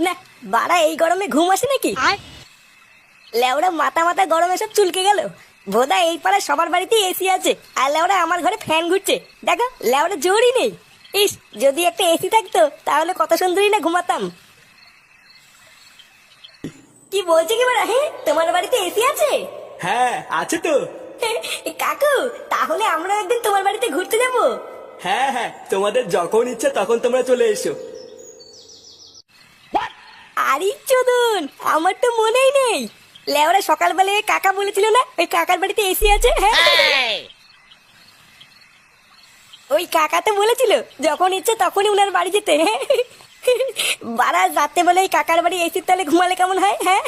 না, বাড়া এই গরমে ঘুম আসে নাকি? লেওড়া মাথা মাথা গরমে সব চুলকে গেল। বোধা এই পাড়ায় সবার বাড়িতেই এসি আছে, আর লেওড়া আমার ঘরে ফ্যান ঘুরছে। দেখো লেওড়া জোরই নেই। ইস, যদি একটা এসি থাকতো তাহলে কত সুন্দরই না ঘুমাতাম। কি বলছে কি বাড়া? হ্যাঁ, তোমার বাড়িতে এসি আছে? হ্যাঁ আছে তো। কাকু, তাহলে আমরা একদিন তোমার বাড়িতে ঘুরতে যাবো। হ্যাঁ হ্যাঁ, তোমাদের যখন ইচ্ছা তখন তোমরা চলে এসো। আরে চোদন, আমার তো মনেই নেই। লেওরা সকালবেলায় কাকা বলেছিল না ওই কাকার বাড়িতে এসি আছে? হ্যাঁ, ওই কাকা তো বলেছিল যখন ইচ্ছে তখনই উনার বাড়ি যেতে। বারা রাতে বেলায় কাকার বাড়ি এসির তলে ঘুমালে কেমন হয়? হ্যাঁ।